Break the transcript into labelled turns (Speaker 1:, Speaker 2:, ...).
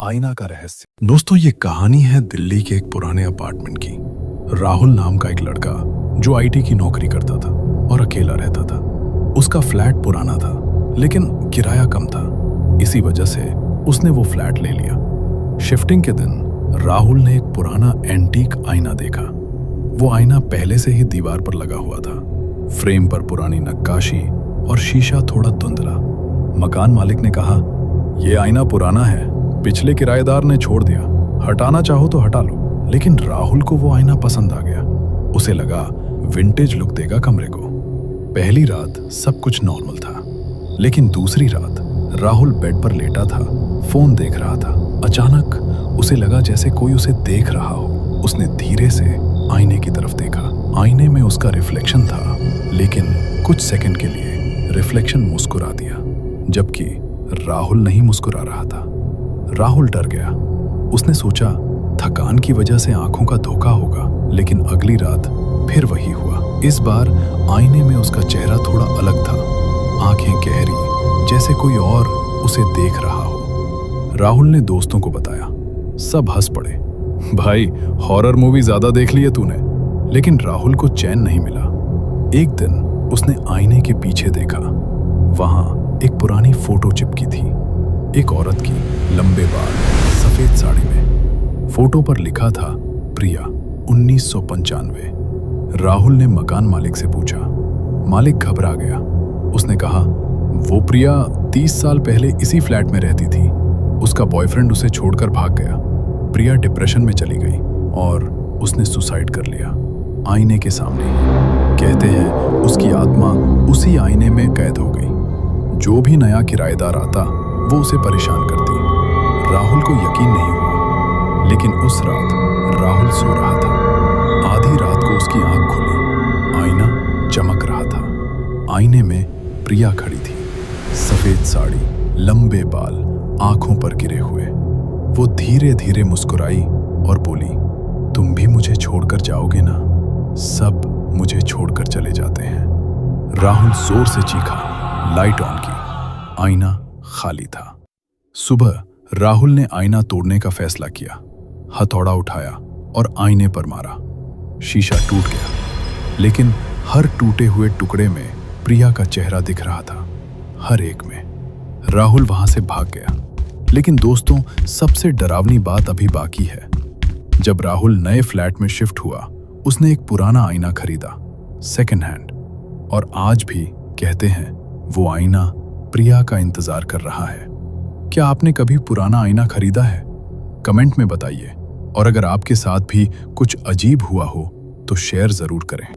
Speaker 1: आईना का रहस्य। दोस्तों, ये कहानी है दिल्ली के एक पुराने अपार्टमेंट की। राहुल नाम का एक लड़का जो आईटी की नौकरी करता था और अकेला रहता था। उसका फ्लैट पुराना था लेकिन किराया कम था, इसी वजह से उसने वो फ्लैट ले लिया। शिफ्टिंग के दिन राहुल ने एक पुराना एंटीक आईना देखा। वो आईना पहले से ही दीवार पर लगा हुआ था, फ्रेम पर पुरानी नक्काशी और शीशा थोड़ा धुंधला। मकान मालिक ने कहा, यह आईना पुराना है, पिछले किराएदार ने छोड़ दिया, हटाना चाहो तो हटा लो। लेकिन राहुल को वो आईना पसंद आ गया। उसे लगा विंटेज लुक देगा कमरे को। पहली रात सब कुछ नॉर्मल था, लेकिन दूसरी रात राहुल बेड पर लेटा था, फोन देख रहा था। अचानक उसे लगा जैसे कोई उसे देख रहा हो। उसने धीरे से आईने की तरफ देखा। आईने में उसका रिफ्लेक्शन था, लेकिन कुछ सेकंड के लिए रिफ्लेक्शन मुस्कुरा दिया, जबकि राहुल नहीं मुस्कुरा रहा था। राहुल डर गया। उसने सोचा थकान की वजह से आंखों का धोखा होगा, लेकिन अगली रात फिर वही हुआ। इस बार आईने में उसका चेहरा थोड़ा अलग था, आंखें गहरी, जैसे कोई और उसे देख रहा हो। राहुल ने दोस्तों को बताया। सब हंस पड़े। भाई, हॉरर मूवी ज्यादा देख ली है तूने। लेकिन राहुल को चैन नहीं मिला। एक दिन उसने आईने के पीछे देखा। वहां एक पुरानी फोटो चिपकी थी, एक औरत की, लंबे बाल, सफेद साड़ी में। फोटो पर लिखा था प्रिया 1995। राहुल ने मकान मालिक से पूछा। मालिक घबरा गया। उसने कहा, वो प्रिया 30 साल पहले इसी फ्लैट में रहती थी। उसका बॉयफ्रेंड उसे छोड़कर भाग गया। प्रिया डिप्रेशन में चली गई और उसने सुसाइड कर लिया, आईने के सामने ही। कहते हैं उसकी आत्मा उसी आईने में कैद हो गई। जो भी नया किराएदार आता वो उसे परेशान करती। राहुल को यकीन नहीं हुआ, लेकिन उस रात राहुल सो रहा था। आधी रात को उसकी आंख खुली। आईना चमक रहा था। आईने में प्रिया खड़ी थी, सफेद साड़ी, लंबे बाल, आंखों पर गिरे हुए। वो धीरे धीरे मुस्कुराई और बोली, तुम भी मुझे छोड़कर जाओगे ना? सब मुझे छोड़कर चले जाते हैं। राहुल जोर से चीखा। लाइट ऑन की। आईना खाली था। सुबह राहुल ने आईना तोड़ने का फैसला किया। हथौड़ा उठाया और आईने पर मारा। शीशा टूट गया, लेकिन हर टूटे हुए टुकड़े में प्रिया का चेहरा दिख रहा था, हर एक में। राहुल वहां से भाग गया। लेकिन दोस्तों, सबसे डरावनी बात अभी बाकी है। जब राहुल नए फ्लैट में शिफ्ट हुआ, उसने एक पुराना आईना खरीदा, सेकंड हैंड। और आज भी कहते हैं वो आईना प्रिया का इंतजार कर रहा है। क्या आपने कभी पुराना आईना खरीदा है? कमेंट में बताइए। और अगर आपके साथ भी कुछ अजीब हुआ हो तो शेयर जरूर करें।